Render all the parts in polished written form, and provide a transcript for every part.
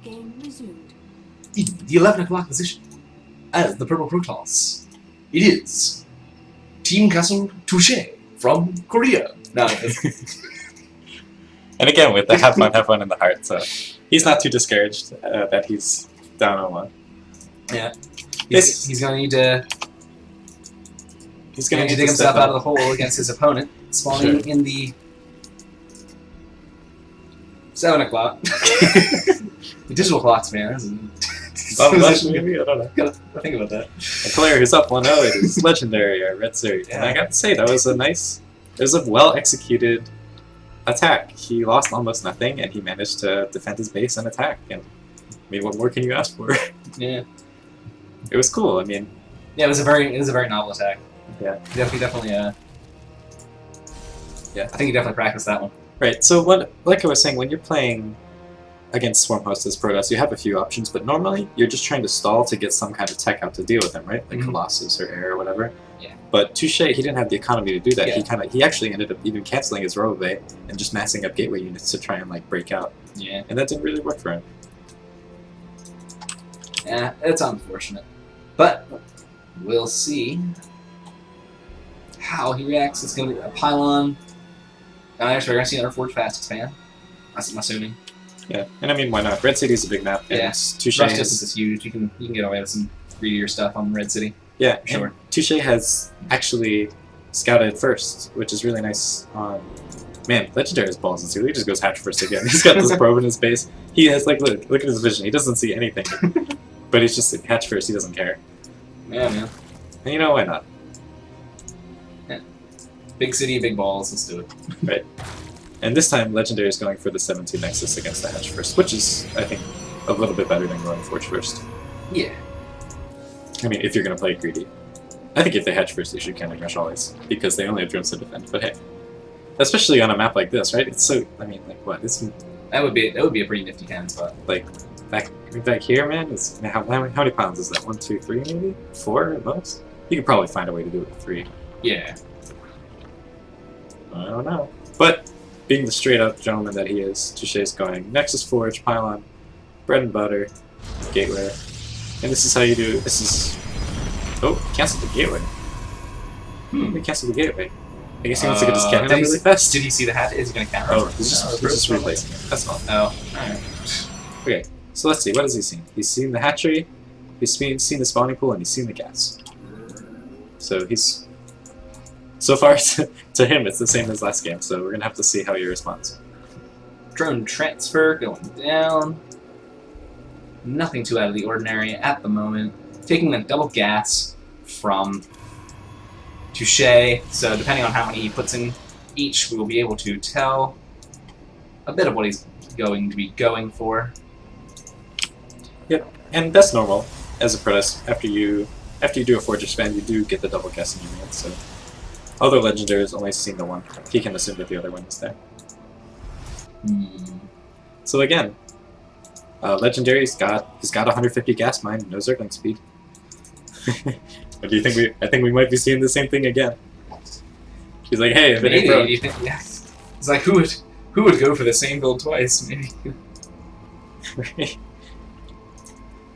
Game resumed. In the 11 o'clock position, as the purple Protoss, it is Team Castle Touche from Korea. No, And again, with the have fun in the heart, so he's not too discouraged that he's down on one. yeah, he's going to need to. He's Going going to dig himself out of the hole against his opponent, spawning in the 7 o'clock. The digital clocks, man. Maybe, I don't know. Gotta think about that. A player who's up 1-0, it is legendary or red series. And I got to say, that was it was a well executed attack. He lost almost nothing, and he managed to defend his base and attack. And I mean, what more can you ask for? Yeah, It was cool. I mean, yeah, it was a very novel attack. yeah. Definitely. Yeah, I think he definitely practiced that one. Right. So, like I was saying, when you're playing against Swarm Host as Protoss, you have a few options, but normally you're just trying to stall to get some kind of tech out to deal with them, right? Like Colossus or Air or whatever. Yeah. But Touche, he didn't have the economy to do that. Yeah. He actually ended up even canceling his Robobay and just massing up gateway units to try and like break out. Yeah. And that didn't really work for him. Yeah, it's unfortunate, but we'll see how he reacts. It's going to be a pylon. Actually, we're going to see another Forge Fast expand. That's what I'm assuming. Yeah, and I mean, why not? Red City's a big map, and Yeah. Touche Rush distance is huge. You can get away with some greedier stuff on Red City. Yeah, Sure. and Touche has actually scouted first, which is really nice. Man, Legendary has balls too. He just goes hatch first again. He's got this probe in his base. He has like look at his vision. He doesn't see anything, but he's just hatch first. He doesn't care. Yeah, man. And you know why not? Big city, big balls. Let's do it. Right. And this time, Legendary is going for the 7-2 Nexus against the hatch first, which is, I think, a little bit better than going Forge first. Yeah. I mean, if you're going to play greedy. I think if they hatch first, they should cannon rush always, because they only have drones to defend. But hey, especially on a map like this, right? It's so, I mean, like what? This That would be a pretty nifty cannon spot. like back here, man. Is how many pounds is that? 1, 2, 3, maybe 4 at most. You could probably find a way to do it with 3. Yeah. I don't know, but being the straight up gentleman that he is, Touche's going Nexus Forge, Pylon, bread and butter, gateway, and this is how you do. This is cancel the gateway. We canceled the gateway. I guess he wants to get his cannon out really fast. Did he see the hat? Is he going to counter? Oh, he's just replacing it. That's all. Oh, alright. Okay, so let's see. What has he seen? He's seen the hatchery, he's seen the spawning pool, and he's seen the gas. So he's so far to him, it's the same as last game. So we're gonna have to see how he responds. Drone transfer going down. Nothing too out of the ordinary at the moment. Taking a double gas from Touche. So depending on how many he puts in each, we will be able to tell a bit of what he's going to be going for. Yep, and that's normal as a Protoss. After you do a Forge expand, you do get the double gas in your hand. So although Legendary has only seen the one, he can assume that the other one is there. So again, Legendary's got 150 gas mine, no Zergling speed. What do you think? I think we might be seeing the same thing again. He's like, hey, if it ain't broke. You think, yeah. It's like who would go for the same build twice? Maybe.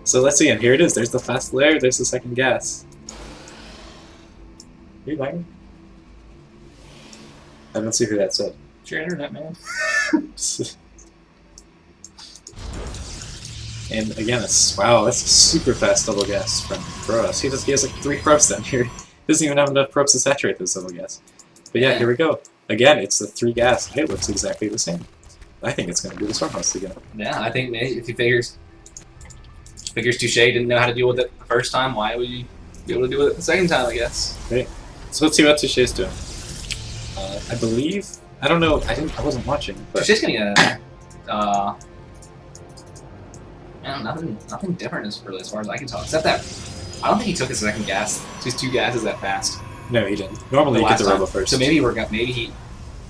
So let's see, and here it is. There's the fast layer. There's the second gas. Are you lagging? I don't see who that said. It's your internet, man. And again, wow, that's a super fast double gas from Protoss. He has like 3 probes down here. He doesn't even have enough probes to saturate those double gas. But yeah, here we go. Again, it's the 3 gas. It looks exactly the same. I think it's going to be the Storm Host again. Yeah, I think if he figures Touche didn't know how to deal with it the first time, why would he be able to do it the second time, I guess? Great. So let's see what Touche is doing. I believe, I don't know, I wasn't watching. But Touche's getting nothing different as far as I can tell, except that I don't think he took his second gas. Just 2 gases that fast. no, he didn't. Normally you get the Robo first. So maybe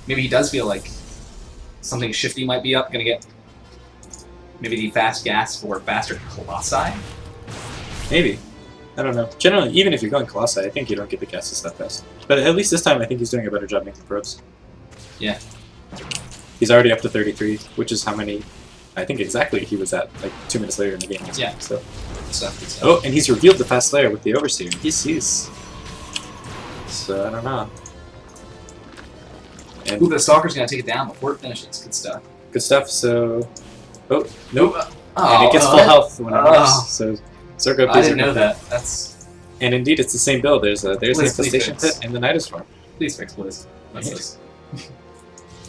he does feel like something shifty might be up. Gonna get maybe the fast gas for faster Colossi. Maybe. I don't know. Generally, even if you're going Colossi, I think you don't get the gases that fast. But at least this time, I think he's doing a better job making probes. Yeah. He's already up to 33, which is how many I think exactly he was at like 2 minutes later in the game. Yeah. So. Good stuff, good stuff. Oh, and he's revealed the fast layer with the Overseer. He sees. So I don't know. And Ooh, the Stalker's gonna take it down before it finishes. Good stuff. good stuff. So. Oh nope. Oh, And it gets full health when it moves. So Zergo. I didn't know that. That's. And indeed, it's the same build. There's the Please Infestation fix. Pit and the Nidus Form. Please fix, please. What's this?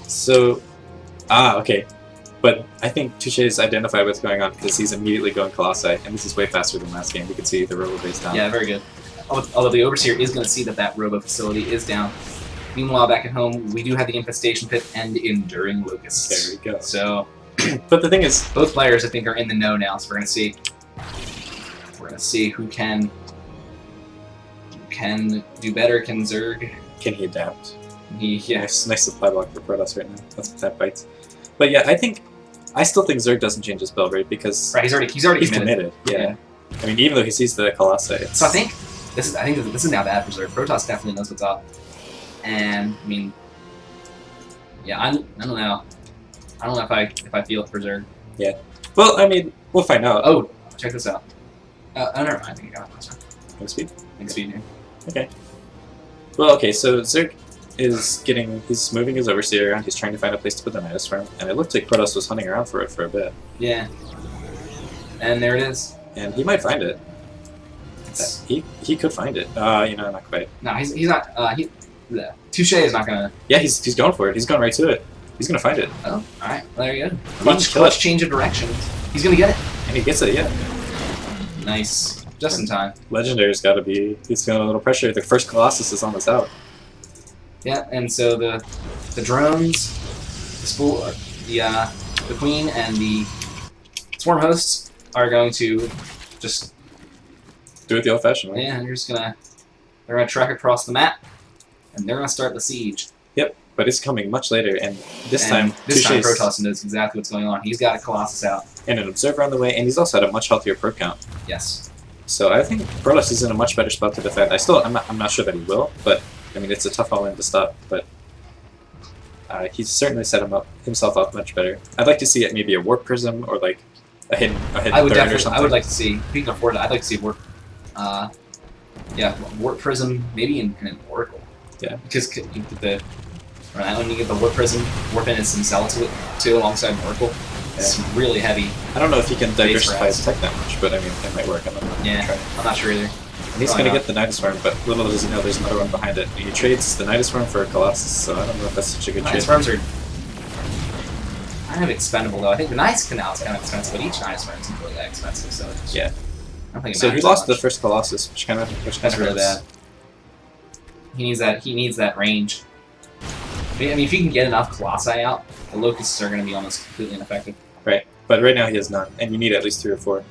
So, okay. But I think Touche is identified what's going on because he's immediately going Colossi, and this is way faster than last game. You can see the robo base down. Yeah, very good. Although the Overseer is going to see that robo facility is down. Meanwhile, back at home, we do have the Infestation Pit and Enduring Locusts. There we go. So, But the thing is, both players, I think, are in the know now, so we're going to see. We're going to see who can do better. Can Zerg? can he adapt? Yeah. Nice supply block for Protoss right now. That bites. But yeah, I still think Zerg doesn't change his build rate because Right, he's already committed. Yeah. I mean, even though he sees the Colossi, it's... So I think this is now bad for Zerg. Protoss definitely knows what's up, and I mean, yeah, I don't know. I don't know if I feel it for Zerg. Yeah. Well, I mean, we'll find out. Oh, check this out. Never mind. I think I got it. Go speed. Thanks, speed here. Okay. Well, okay, so Zerg is he's moving his Overseer around, he's trying to find a place to put the Nidus Farm, and it looked like Protoss was hunting around for it for a bit. Yeah. And there it is. And he might find it. He could find it. Not quite. No, he's not. Touche is not gonna. Yeah, he's going for it. He's going right to it. He's gonna find it. Oh, all right. Well, there you go. Clutch Clutch change of direction. He's gonna get it. And he gets it, yeah. Nice. Just in time. Legendary's gotta be... He's feeling a little pressure. The first Colossus is almost out. Yeah, and so the drones, the spool, the Queen and the Swarm hosts are going to just Do it the old-fashioned way. they're gonna trek across the map, and they're gonna start the siege. Yep, but it's coming much later, and this time Touche's- Protoss knows exactly what's going on. He's got a Colossus out. and an Observer on the way, and he's also at a much healthier pro count. Yes. So I think Protoss is in a much better spot to defend. I'm not sure that he will, but I mean it's a tough all-in to stop. But he's certainly set himself up much better. I'd like to see it maybe a Warp Prism or like a hidden I would third or definitely. something. I would like to see. If you can afford it, I'd like to see Warp. Warp Prism, maybe in an Oracle. Yeah. Because you get the when you get the Warp Prism, Warp in some Cell to it too alongside an Oracle. It's really heavy. I don't know if he can diversify rats. his tech that much, but I mean it might work. I'm not Yeah, try. I'm not sure either. And he's Probably gonna not. get the Nidus Farm, but little does he know there's another one behind it. He trades the Nidus Farm for a Colossus, so I don't know if that's such a good Nice trade. Farms are kind of expendable though. I think the Nice Canal is kind of expensive, but each Nice Farm isn't really that expensive. So it's just, Yeah. I don't think it So he matters lost that the much. first Colossus, which kind of That's really hurts. bad. He needs that range. I mean, if you can get enough Colossi out, the Locusts are going to be almost completely ineffective. Right, but right now he has none, and you need at least 3 or 4.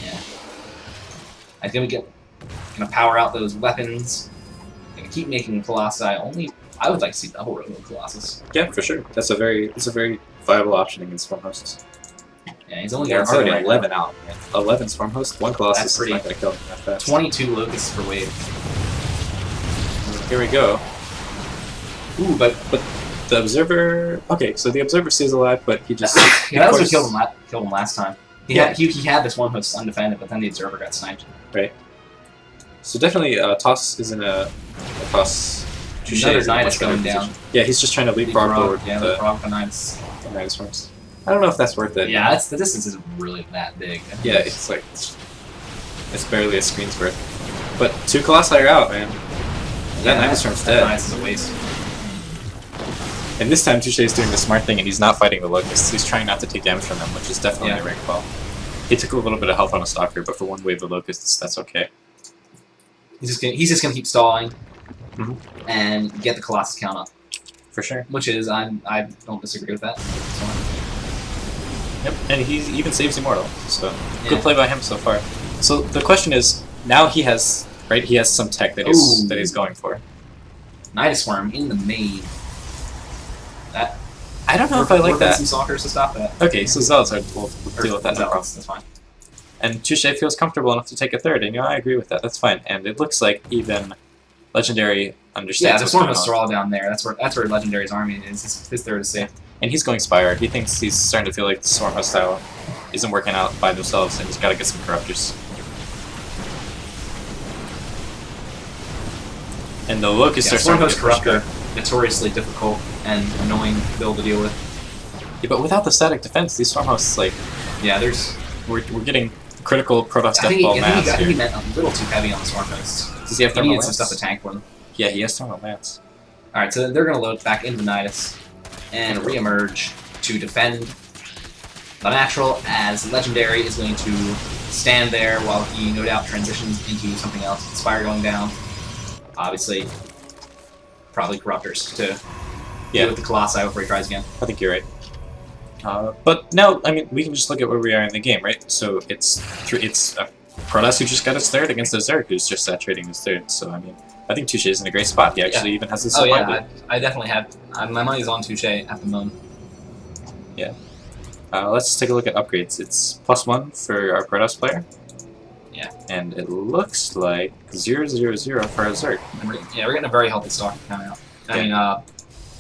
Yeah. I think we gonna power out those weapons. And keep making Colossi. I would like to see double Robo Colossus. Yeah, for sure. It's a very viable option against Swarm Hosts. Yeah, he's only They're got 7 already right 11 out. Man. 11 Swarm Hosts, 1 Colossus That's is pretty- not going to kill him that now. fast. 22 Locusts per wave. Here we go. Ooh, but The Observer... Okay, so the Observer stays alive, but he just... yeah, that was of what course- killed him last time. He Yeah. had this one host undefended, but then the Observer got sniped. So definitely, Toss is in a Toss... Touche Another is in a Nidus much better going down. position. Yeah, he's just trying to leapfrog forward Yeah, with leapfrog the Nidus. the Nidus Swarms. I don't know if that's worth it. Yeah, the distance isn't really that big. Yeah, it's like... It's barely a screen's worth. But 2 Colossi are out, man. That Nidus Swarm's that dead. Nidus is a waste. And this time Touche is doing the smart thing and he's not fighting the Locusts. He's trying not to take damage from them, which is definitely a rank call. He took a little bit of health on a Stalker, but for one wave of Locusts, that's okay. He's just gonna keep stalling Mhm. and get the Colossus count up, For sure. which is I don't disagree with that. So, Yep, and he even saves Immortal, so Yeah. good play by him so far. So the question is, now he has some tech that Ooh. he's going for. Nidus Swarm in the main. That I don't know if I like Work on that. some stalkers to stop that. Okay, so Zealots will deal with that. That's No problem. that's fine. And Touche feels comfortable enough to take a third, and I agree with that. That's fine. And it looks like even Legendary Yeah, understands the what's Swarm going hosts on. are all down there. That's where Legendary's army is. His third is safe. And he's going Spire. He thinks he's starting to feel like the Swarm Host style isn't working out by themselves, and he's got to get some Corruptors. And the Locust are Swarm starting Host to get pushed Corruptor, notoriously difficult and annoying build to deal with. Yeah, but without the static defense, these Swarm Hosts, like, Yeah, there's... we're getting critical Protoss I Death think, Ball he, mats I think he here. meant a little too heavy on the Swarm Hosts. Does he have He thermal needs some mats? stuff to tank for them. Yeah, he has thermal mats. Alright, so they're going to load back into Nidus and re-emerge to defend the natural, as Legendary is going to stand there while he no doubt transitions into something else. Spire going down. Obviously, probably Corruptors to deal with the Colossi before he tries again. I think you're right. But now, I mean, we can just look at where we are in the game, right? So it's Protoss who just got his third against a Zerg who's just saturating his third. So, I mean, I think Touche is in a great spot. He actually even has this. Oh yeah, I definitely have. My money's on Touche at the moment. Yeah. Let's just take a look at upgrades. It's +1 for our Protoss player. Yeah. And it looks like 0/0/0 for our Zerg. Yeah, we're getting a very healthy stock coming out. I mean,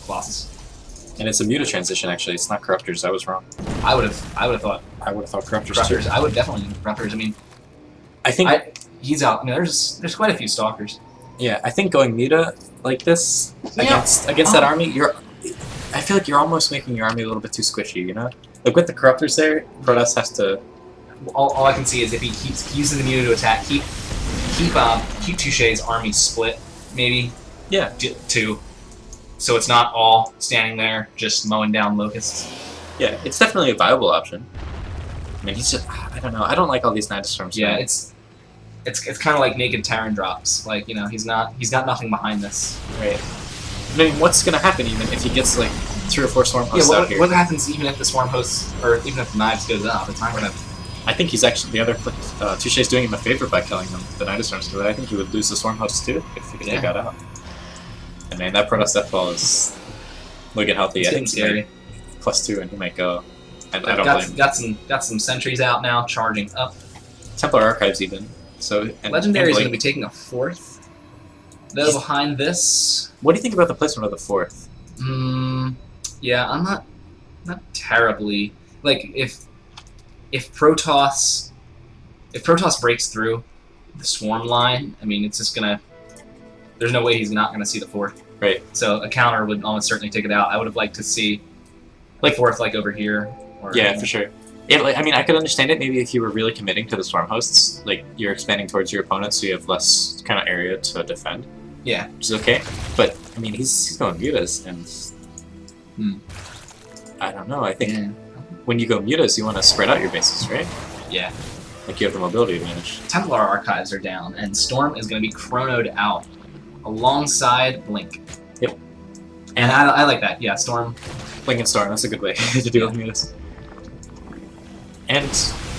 Colossus. And it's a Muta transition, actually. It's not Corruptors. I was wrong. I would have thought Corruptors Corruptors. too. I would definitely do Corruptors. I mean, I think. he's out. I mean, there's quite a few stalkers. Yeah, I think going Muta like this against that army, I feel like you're almost making your army a little bit too squishy. You know, like with the Corruptors there, Protoss has to. All I can see is if he keeps using the Muta to attack, keep Touche's army split, maybe. Yeah. Two. So it's not all standing there just mowing down locusts. Yeah, it's definitely a viable option. I mean, he's just, I don't know. I don't like all these Nidus Storms. Yeah, it's kind of like naked Terran drops. Like, you know, he's got nothing behind this. Right. I mean, what's gonna happen even if he gets like 3 or 4 Swarm Hosts out here? What happens even if the Swarm Hosts, or even if the Knives goes up? It's not gonna. I think he's actually, the other, Touche's doing him a favor by killing them, the Nidus Storms, because I think he would lose the Swarm Hosts too if they got out. And man, that Protoss Death Ball is looking healthy. It's I think scary. +2 and he might go. I don't blame him. Got some sentries out now, charging up. Templar Archives even. So Legendary is like, going to be taking a 4th. Though behind this. What do you think about the placement of the 4th? Yeah, I'm not terribly like if Protoss breaks through the swarm line. I mean, it's just gonna. There's no way he's not gonna see the 4th. Right. So a counter would almost certainly take it out. I would have liked to see like 4th like over here. Or, yeah, for sure. Yeah, like, I mean, I could understand it maybe if you were really committing to the Swarm Hosts, like you're expanding towards your opponent, so you have less kind of area to defend. Yeah, which is okay. But I mean, he's going Mutas, and I don't know. I think when you go Mutas, you want to spread out your bases, right? Yeah. Like you have the mobility advantage. Templar Archives are down, and Storm is going to be chronoed out alongside Blink. Yep. And I like that. Yeah, Storm. Blink and Storm. That's a good way to deal with Mutas. And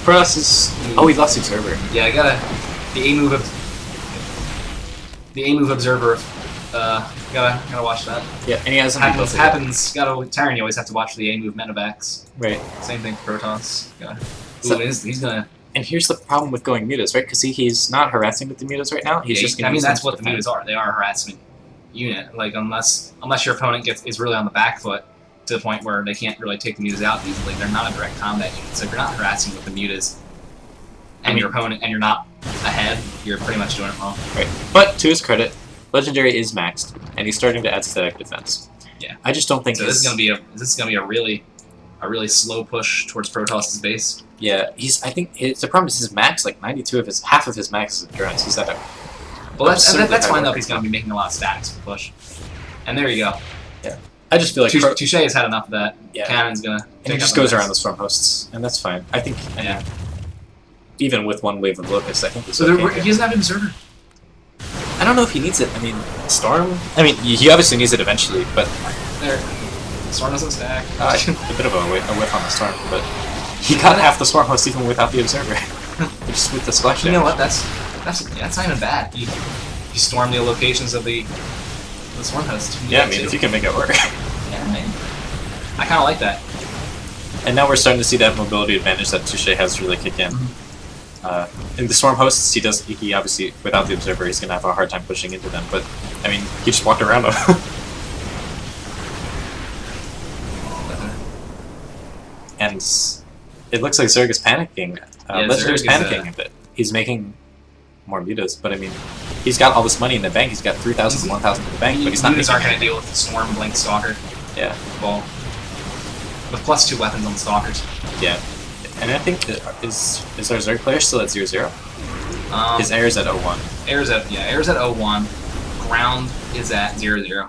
for us is he lost Observer. Yeah, I gotta the A move observer. Gotta watch that. Yeah, and he has happens. Terran. You always have to watch the A move Medivacs. Right. Same thing for Protoss. So, he's gonna. And here's the problem with going Mutas, right? Because he's not harassing with the Mutas right now. He's just. I mean, that's what the Mutas are. They are a harassment unit. Like unless your opponent is really on the back foot to the point where they can't really take the Mutas out easily, they're not a direct combat unit. So if you're not harassing with the Mutas, and your opponent, and you're not ahead, you're pretty much doing it wrong. Right. But to his credit, Legendary is maxed, and he's starting to add static defense. Yeah. I just don't think. So this is gonna be a really slow push towards Protoss's base. Yeah, I think the problem is his max, like 92 of half of his max is endurance. He's at a. Well, that's fine though. If he's gonna be making a lot of stacks for the push. And there you go. Yeah. I just feel like Touche has had enough of that. Yeah. Cannon's gonna. And he just goes around the Storm Hosts, and that's fine. I think. Yeah. Even with one wave of Locust, I think it's okay. He doesn't have an Observer. I don't know if he needs it. I mean, Storm. I mean, he obviously needs it eventually, but there. Storm doesn't stack. A bit of a whiff on the Storm, but he got half the Swarm Host even without the Observer. Just with the splash damage. You know what? That's not even bad. You storm the locations of the Swarm Host. Yeah, I mean, if you can make it work. Yeah, I mean, I kind of like that. And now we're starting to see that mobility advantage that Touche has really kick in. In the Swarm Hosts, he obviously, without the Observer, he's going to have a hard time pushing into them, but, I mean, he just walked around them. is... It looks like Zerg is panicking. Yeah, Legendary's Zerg is, panicking a bit. He's making more mutas, but I mean, he's got all this money in the bank. He's got 3,000 to 1,000 in the bank, but he's not Mutas making aren't going to anything. deal with the Storm Blink Stalker. Yeah. Well, with +2 weapons on the Stalkers. Yeah. And I think, is our Zerg player still at 0-0? His air's at 0-1. Air's at 0-1. Ground is at 0-0.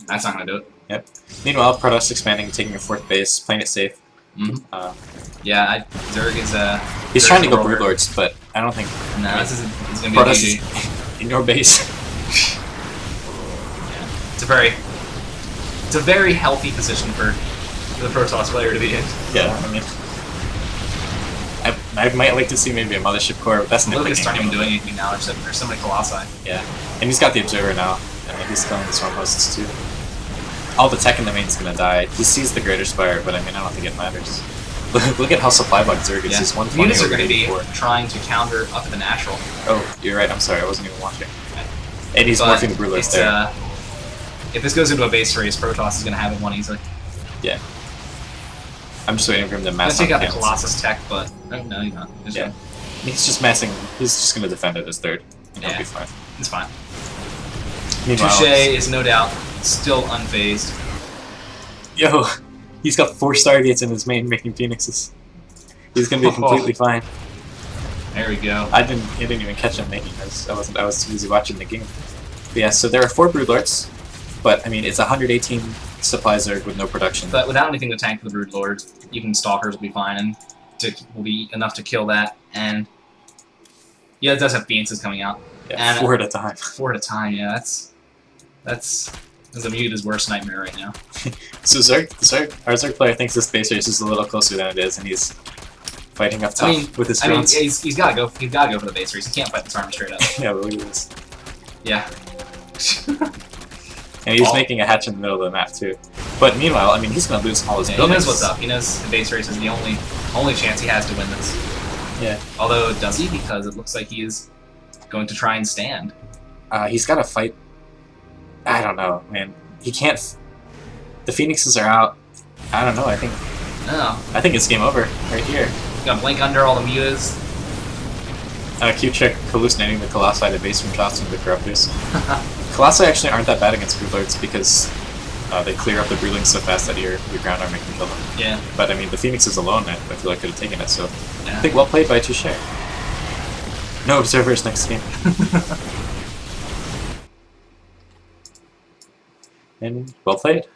That's not going to do it. Yep. Meanwhile, Protoss expanding, taking a 4th base, playing it safe. Yeah, Zerg is He's Zerg's trying to the go roller. Broodlords, but I don't think... No, I mean, this is going to be a Protoss GG. is in your base. It's a very healthy position for the Protoss player to be in. Yeah, I mean... I might like to see maybe a Mothership Core, but that's Lucas nitpicking. aren't even doing anything now, there's so many Colossi. Yeah, and he's got the Observer now. I mean, he's killing the Storm Hosts too. All the tech in the main's gonna die. He sees the Greater Spire, but I mean, I don't think it matters. Look at how supply bugged Zerg is. Yeah. He's 120 Mutas are over going to be 84. trying to counter up the natural. Oh, you're right. I'm sorry. I wasn't even watching. And he's But morphing Broodlords it's, there. if this goes into a base race, Protoss is going to have it one easily. Yeah. I'm just waiting for him to I'm going mass to take out the cannons. Colossus tech, but no, he's not. Just Yeah. He's just massing. He's just gonna defend it as 3rd. And he'll Yeah. be fine. It's fine. Meanwhile, Touche is no doubt still unfazed. yo, he's got 4 Stargates in his main making Phoenixes. He's gonna be completely fine. There we go. I didn't even catch him making those. I was too busy watching the game. But yeah, so there are 4 Broodlords, but I mean it's 118 supply Zerg with no production. But without anything to tank the Brood Lords, even Stalkers will be fine, and will be enough to kill that. And yeah, it does have Phoenixes coming out. Yeah, and 4 at a time. 4 at a time. Yeah, that's a Muta's worst nightmare right now. So our Zerg player thinks this base race is a little closer than it is, and he's fighting up tough with his drones. He's got to go. He's got to go for the base race. He can't fight this army straight up. Yeah, but look at this. Yeah. And he's making a hatch in the middle of the map too. But meanwhile, I mean, he's gonna lose all his He buildings. knows what's up. He knows the base race is the only chance he has to win this. Yeah. Although, does he? Because it looks like he is going to try and stand. He's got to fight. I don't know, man. He can't. The Phoenixes are out. I don't know. I think it's game over right here. He's gonna blink under all the mutas. Q-Check hallucinating the Colossi to base from shots from the Corruptors. Colossi actually aren't that bad against Broodlords because they clear up the Broodlings so fast that your ground army can kill them. Yeah. But I mean, the Phoenixes alone, I feel like could have taken it. So Yeah. I think well played by Touche. No observers next game. And well played.